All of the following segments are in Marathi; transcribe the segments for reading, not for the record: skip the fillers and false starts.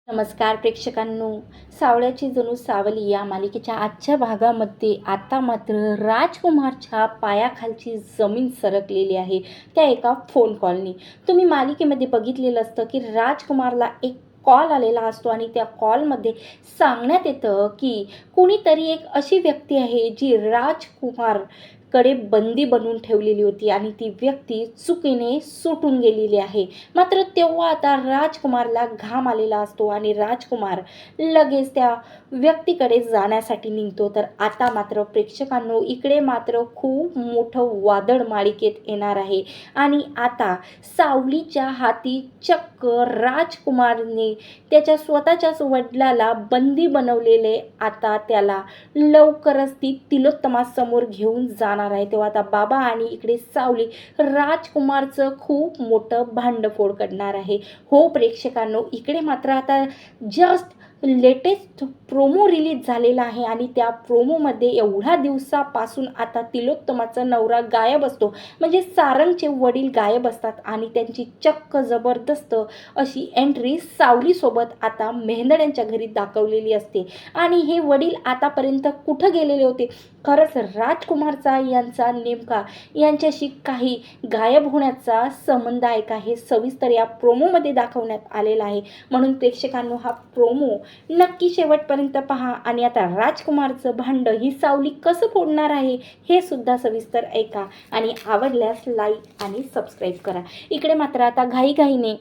नमस्कार प्रेक्षकांनो. सावळ्याची जणू सावली या मालिकेच्या आजच्या भागामध्ये आता मात्र राजकुमारच्या पायाखालची जमीन सरकलेली आहे त्या एका फोन कॉलनी. तुम्ही मालिकेमध्ये बघितलेलं असतं की राजकुमारला एक कॉल आलेला असतो आणि त्या कॉलमध्ये सांगण्यात येतं की कुणीतरी एक अशी व्यक्ती आहे जी राजकुमार कडे बंदी बनवून ठेवलेली होती आणि ती व्यक्ती चुकीने सुटून गेलेली आहे. मात्र तेव्हा आता राजकुमारला घाम आलेला असतो आणि राजकुमार लगेच त्या व्यक्तीकडे जाण्यासाठी निघतो. तर आता मात्र प्रेक्षकांनो, इकडे मात्र खूप मोठं वादळ मालिकेत येणार आहे आणि आता सावलीच्या हाती चक्क राजकुमारने त्याच्या स्वतःच्याच वडिलाला बंदी बनवलेले आता त्याला लवकरच ती तिलोत्तमासमोर घेऊन जाणार आहे. तेव्हा आता बाबा आणि इकडे सावली राजकुमारचं खूप मोठं भांडफोड करणार आहे. हो प्रेक्षकांनो, इकडे मात्र आता जस्ट लेटेस्ट प्रोमो रिलीज झालेला आहे आणि त्या प्रोमोमध्ये एवढ्या दिवसापासून आता तिलोत्तमाचा नवरा गायब असतो, म्हणजे सारंगचे वडील गायब असतात आणि त्यांची चक्क जबरदस्त अशी एंट्री सावलीसोबत आता मेहंदड्यांच्या घरी दाखवलेली असते. आणि हे वडील आतापर्यंत कुठं गेलेले होते? खरंच राजकुमारचा यांचा नेमका यांच्याशी काही गायब होण्याचा संबंध आहे का, हे सविस्तर या प्रोमोमध्ये दाखवण्यात आलेलं आहे. म्हणून प्रेक्षकांनो, हा प्रोमो नक्की शेवटपर्यंत पहा आणि आता राजकुमारचं भांड ही सावली कसं फोडणार आहे हे सुद्धा सविस्तर ऐका आणि आवडल्यास लाईक आणि सबस्क्राईब करा. इकडे मात्र आता घाईघाईने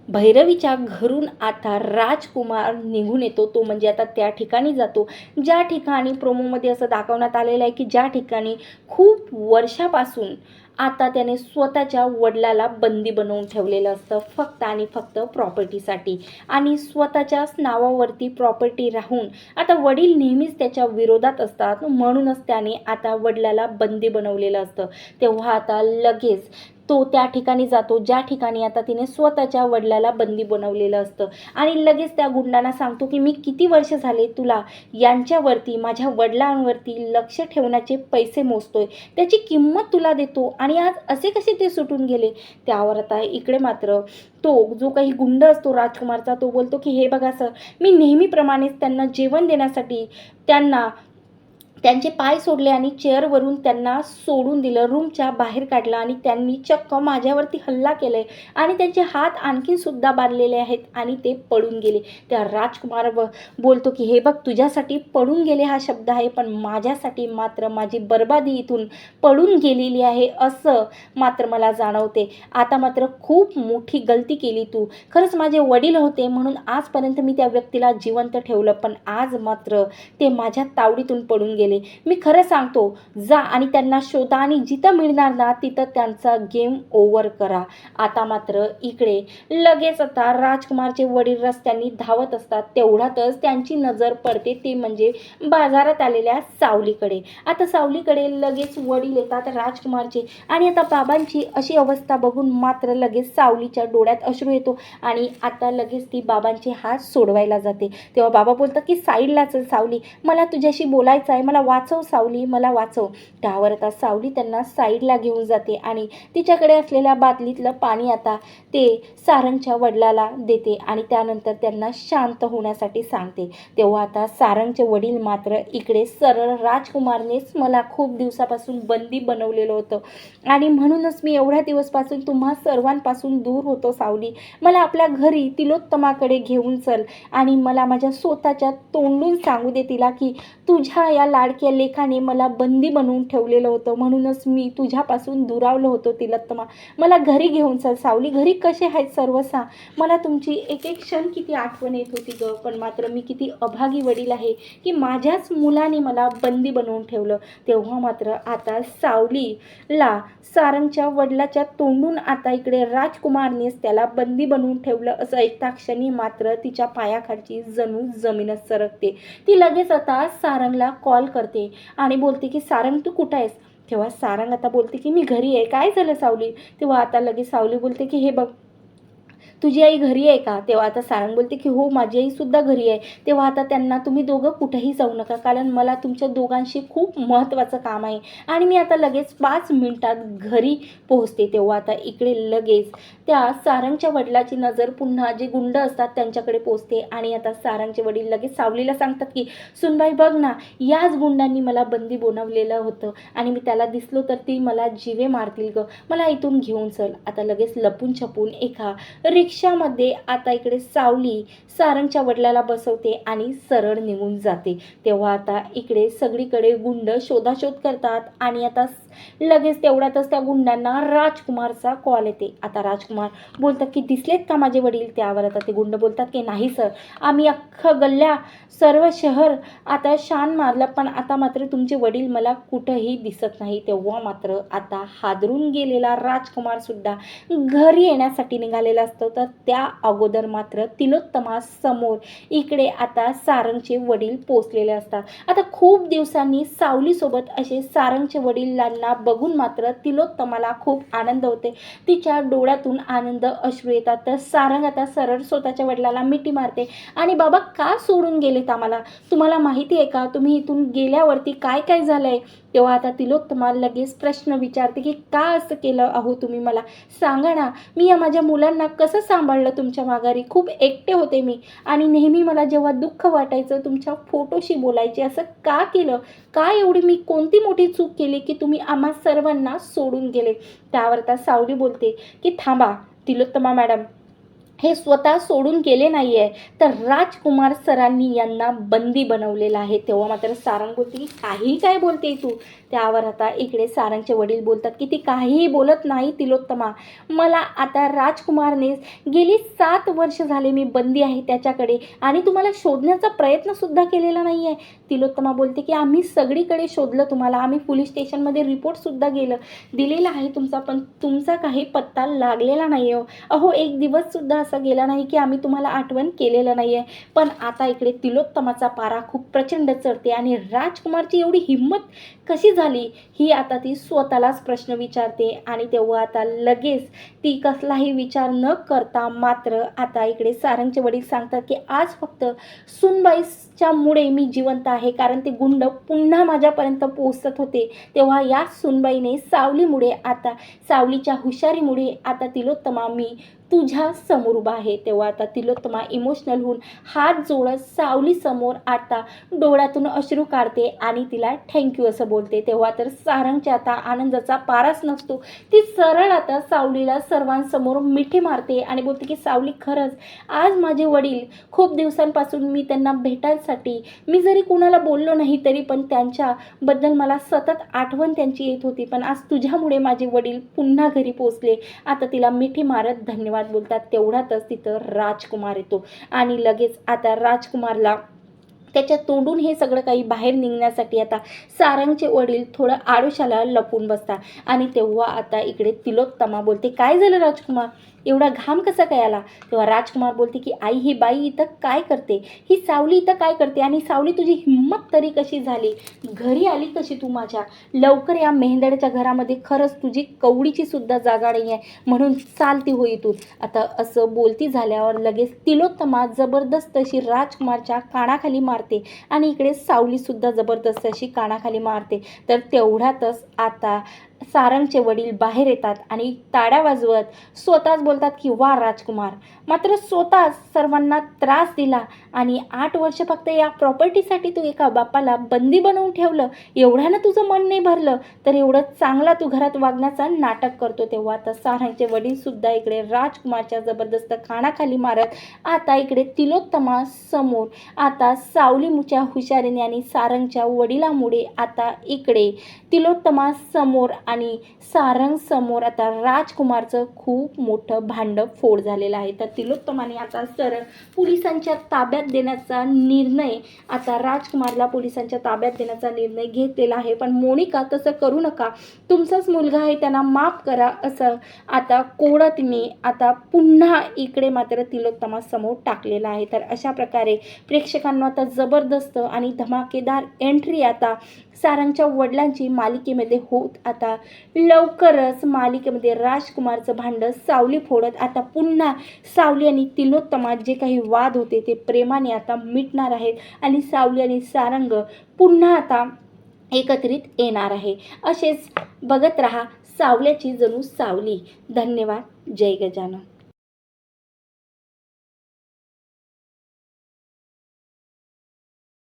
भैरवीच्या घरून आता राजकुमार निघून येतो. तो म्हणजे आता त्या ठिकाणी जातो ज्या ठिकाणी प्रोमोमध्ये असं दाखवण्यात आलेलं आहे की ज्या ठिकाणी खूप वर्षापासून आता त्याने स्वतःच्या वडिलाला बंदी बनवून ठेवलेलं असतं, फक्त आणि फक्त प्रॉपर्टीसाठी. आणि स्वतःच्याच नावावरती प्रॉपर्टी राहून आता वडील नेहमीच त्याच्या विरोधात असतात, म्हणूनच त्याने आता वडिलाला बंदी बनवलेलं असतं. तेव्हा आता लगेच तो त्या ठिकाणी जातो ज्या ठिकाणी आता तिने स्वतःच्या वडिलाला बंदी बनवलेलं असतं आणि लगेच त्या गुंडांना सांगतो की मी किती वर्ष झाले तुला यांच्यावरती, माझ्या वडिलांवरती लक्ष ठेवण्याचे पैसे मोजतोय, त्याची किंमत तुला देतो आणि आज असे कसे ते सुटून गेले. त्यावर आता इकडे मात्र तो जो काही गुंड असतो राजकुमारचा, तो बोलतो की हे बघा सर, मी नेहमीप्रमाणेच त्यांना जेवण देण्यासाठी त्यांचे पाय सोडले आणि चेअरवरून त्यांना सोडून दिलं, रूमच्या बाहेर काढलं आणि त्यांनी चक्क माझ्यावरती हल्ला केला आहे आणि त्यांचे हात आणखीनसुद्धा बांधलेले आहेत आणि ते पळून गेले. त्या राजकुमार बोलतो की हे बघ, तुझ्यासाठी पळून गेले हा शब्द आहे, पण माझ्यासाठी मात्र माझी बर्बादी इथून पळून गेलेली आहे असं मात्र मला जाणवते. आता मात्र खूप मोठी गलती केली तू. खरंच माझे वडील होते म्हणून आजपर्यंत मी त्या व्यक्तीला जिवंत ठेवलं, पण आज मात्र ते माझ्या तावडीतून पळून गेले. मी खरं सांगतो, जा आणि त्यांना शोधा आणि जिथं मिळणार ना तिथं त्यांचा गेम ओव्हर करा. आता मात्र इकडे लगेच आता राजकुमारचे वडील रस्त्यांनी धावत असतात. तेवढ्यातच त्यांची नजर पडते ते म्हणजे बाजारात आलेल्या सावलीकडे. आता सावलीकडे लगेच वडील येतात राजकुमारचे आणि आता बाबांची अशी अवस्था बघून मात्र लगेच सावलीच्या डोळ्यात अश्रू येतो आणि आता लगेच ती बाबांचे हात सोडवायला जाते. तेव्हा बाबा बोलतात की साईडला चल सावली, मला तुझ्याशी बोलायचं आहे, मला वाचव सावली, मला वाचव. त्यावर आता सावली त्यांना साईडला घेऊन जाते आणि तिच्याकडे असलेल्या बादलीतलं पाणी आता ते सारंगच्या वडिलाला देते आणि त्यानंतर त्यांना शांत होण्यासाठी सांगते. तेव्हा आता सारंगचे वडील मात्र इकडे सरळ राजकुमारनेच मला खूप दिवसापासून बंदी बनवलेलं होतं आणि म्हणूनच मी एवढ्या दिवसपासून तुम्हा सर्वांपासून दूर होतो सावली, मला आपल्या घरी तिलोत्तमाकडे घेऊन चल आणि मला माझ्या स्वतःच्या तोंडून सांगू दे तिला की तुझ्या या लाडक्या लेखाने मला बंदी बनवून ठेवलेलं होतं, म्हणूनच मी तुझ्यापासून दुरावलं होतो तिलोत्तमा, मला घरी घेऊन चल सावली, घरी कसे आहेत सर्व सांग, मला तुमची एक एक क्षण किती आठवण येत होती गं, पण मात्र मी किती अभागी वडील आहे की माझ्याच मुलाने मला बंदी बनवून ठेवलं. तेव्हा मात्र आता सावलीला सारंगच्या वडिलाच्या तोंडून आता इकडे राजकुमारनेच त्याला बंदी बनवून ठेवलं असं ऐकता क्षणी मात्र तिच्या पायाखालची जणू जमीनच सरकते. ती लगेच आता सारंगला कॉल करते आणि बोलते की सारंग तू कुठं आहेस. तेव्हा सारंग आता बोलते की मी घरी आहे. काय झालं सावली. तेव्हा आता लगेच सावली बोलते की हे बघ, तुझी आई घरी आहे का? तेव्हा आता सारंग बोलते की हो, माझी आईसुद्धा घरी आहे. तेव्हा आता त्यांना तुम्ही दोघं कुठेही जाऊ नका, कारण मला तुमच्या दोघांशी खूप महत्त्वाचं काम आहे आणि मी आता लगेच 5 मिनिटात घरी पोहोचते. तेव्हा आता इकडे लगेच त्या सारंगच्या वडिलाची नजर पुन्हा जे गुंड असतात त्यांच्याकडे पोहोचते आणि आता सारंगचे वडील लगेच सावलीला सांगतात की सुनबाई बघ ना, याच गुंडांनी मला बंदी बनवलेलं होतं आणि मी त्याला दिसलो तर ती मला जीवे मारतील गं, मला इथून घेऊन चल. आता लगेच लपून छपून एका रिक्षामध्ये आता इकडे सावली सारंगच्या वडिलाला बसवते आणि सरळ निघून जाते. तेव्हा आता इकडे सगळीकडे गुंड शोधाशोध करतात आणि आता लगेच तेवढ्यातच त्या गुंडांना राजकुमारचा कॉल येते. आता राजकुमार बोलतात की दिसलेत का माझे वडील? त्यावर आता ते गुंड बोलतात की नाही सर, आम्ही अख्खं गल्ल्या सर्व शहर आता शान मारलं, पण आता मात्र तुमचे वडील मला कुठंही दिसत नाही. तेव्हा मात्र आता हादरून गेलेला राजकुमार सुद्धा घरी येण्यासाठी निघालेला असतो. तर त्या अगोदर मात्र तिलोत्तमासमोर इकडे आता सारंगचे वडील पोचलेले असतात. आता खूप दिवसांनी सावलीसोबत असे सारंगचे वडिलांना बघून मात्र तिलोत्तमाला खूप आनंद होते. तिच्या डोळ्यातून आनंद अश्रू येतात. तर सारंग आता सरळ स्वतःच्या वडिलाला मिठी मारते आणि बाबा का सोडून गेलेत आम्हाला? तुम्हाला माहिती आहे का तुम्ही इथून गेल्यावरती काय काय झालंय? तेव्हा आता तिलोत्तमा लगेच प्रश्न विचारते की का असं केलं अहो तुम्ही? मला सांगा ना, मी या माझ्या मुलांना कसं सांभाळलं तुमच्या माघारी? खूप एकटे होते मी आणि नेहमी मला जेव्हा दुःख वाटायचं तुमच्या फोटोशी बोलायचे. असं का केलं? का एवढी मी कोणती मोठी चूक केली की तुम्ही आम्हा सर्वांना सोडून गेले? त्यावर आता सावली बोलते की थांबा तिलोत्तमा मॅडम, हे स्वतः सोडून गेले नाही आहे, तर राजकुमार सरांनी यांना बंदी बनवलेलं आहे. तेव्हा मात्र सारंग बोलते की काहीही काय बोलते तू? त्यावर आता इकडे सारंगचे वडील बोलतात की ती काहीही बोलत नाही तिलोत्तमा, मला आता राजकुमारने गेली 7 वर्ष झाले मी बंदी आहे त्याच्याकडे आणि तुम्हाला शोधण्याचा प्रयत्नसुद्धा केलेला नाही आहे. तिलोत्तमा बोलते की आम्ही सगळीकडे शोधलं तुम्हाला, आम्ही पोलीस स्टेशनमध्ये रिपोर्टसुद्धा दिलेला आहे तुमचा, पण तुमचा काही पत्ता लागलेला नाही हो. अहो एक दिवससुद्धा असा गेला नाही की आम्ही तुम्हाला आठवण केलेलं नाही आहे. पण आता इकडे तिलोत्तमाचा पारा खूप प्रचंड चढते आणि राजकुमारची एवढी हिंमत कशी झाली ही आता ती स्वतःलाच प्रश्न विचारते. आणि तेव्हा आता लगेच ती कसलाही विचार न करता मात्र आता इकडे सारंगचे वडील सांगतात की आज फक्त सुनबाईच्यामुळे मी जिवंत आहे, कारण ते गुंड पुन्हा माझ्यापर्यंत पोहोचत होते. तेव्हा या सुनबाईने सावलीमुळे आता सावलीच्या हुशारीमुळे आता तिलोत्तमा मी तुझ्या समोर उभा आहे. तेव्हा आता तिलोत्तमा इमोशनल होऊन हात जोडत सावलीसमोर आता डोळ्यातून अश्रू काढते आणि तिला थँक्यू असं बोलते. तेव्हा तर सारंगच्या आता आनंदाचा पाराच नसतो. ती सरळ आता सावलीला सर्वांसमोर मिठी मारते आणि बोलते की सावली खरंच आज माझे वडील खूप दिवसांपासून मी त्यांना भेटायसाठी मी जरी कुणाला बोललो नाही तरी पण त्यांच्याबद्दल मला सतत आठवण त्यांची येत होती, पण आज तुझ्यामुळे माझे वडील पुन्हा घरी पोचले. आता तिला मिठी मारत धन्यवाद बोलतात. तेवढ्यातच तिथं राजकुमार येतो आणि लगेच आता राजकुमारला त्याच्या तोंडून हे सगळं काही बाहेर निघण्यासाठी आता सारंगचे वडील थोडं आडोशाला लपून बसतात. आणि तेव्हा आता इकडे तिलोत्तमा बोलते काय झालं राजकुमार, एवढा घाम कसा काय आला? तेव्हा राजकुमार बोलते की आई ही बाई इथं काय करते, ही सावली इथं काय करते, आणि सावली तुझी हिंमत तरी कशी झाली, घरी आली कशी तू माझ्या? लवकर या मेहंदड्याच्या घरामध्ये खरंच तुझी कवडीची सुद्धा जागा नाही आहे, म्हणून चालती हो इथून. आता असं बोलती झाल्यावर लगेच तिलोत्तमा जबरदस्त अशी राजकुमारच्या कानाखाली मारते आणि इकडे सावलीसुद्धा जबरदस्त अशी कानाखाली मारते. तर तेवढ्यातच आता सारंगचे वडील बाहेर येतात आणि टाळ्या वाजवत स्वतःच बोलतात की वा राजकुमार, मात्र स्वतःच सर्वांना त्रास दिला आणि 8 वर्ष फक्त या प्रॉपर्टीसाठी तू एका बापाला बंदी बनवून ठेवलं, एवढ्यानं तुझं मन नाही भरलं, तर एवढं चांगला तू घरात वागण्याचा नाटक करतो. तेव्हा आता सारंगचे वडीलसुद्धा इकडे राजकुमारच्या जबरदस्त कानाखाली मारत आता इकडे तिलोत्तमा समोर आता सावलीमुच्या हुशारीने आणि सारंगच्या वडिलामुळे आता इकडे तिलोत्तमा समोर आणि सारंग समोर आता राजकुमारचं खूप मोठं भांडफोड झालेलं आहे. तर तिलोत्तमाने आता सरळ पोलिसांच्या ताब्यात देण्याचा निर्णय आता राजकुमारला पोलिसांच्या ताब्यात देण्याचा निर्णय घेतलेला आहे. पण मोनिका तसं करू नका, तुमचाच मुलगा आहे, त्यांना माफ करा असं आता कोडा तिने आता पुन्हा इकडे मात्र तिलोत्तमा समोर टाकलेला आहे. तर अशा प्रकारे प्रेक्षकांना आता जबरदस्त आणि धमाकेदार एंट्री आता सारंगच्या वडिलांची मालिकेमध्ये होत आता लवकरच मालिकेमध्ये राजकुमारचं भांडं सावली फोडत आता पुन्हा सावली आणि तिलोत्तमात जे काही वाद होते ते प्रेमाने आता मिटणार आहेत आणि सावली आणि सारंग पुन्हा आता एकत्रित येणार आहे. असेच बघत रहा सावल्याची जणू सावली. धन्यवाद. जय गजानन.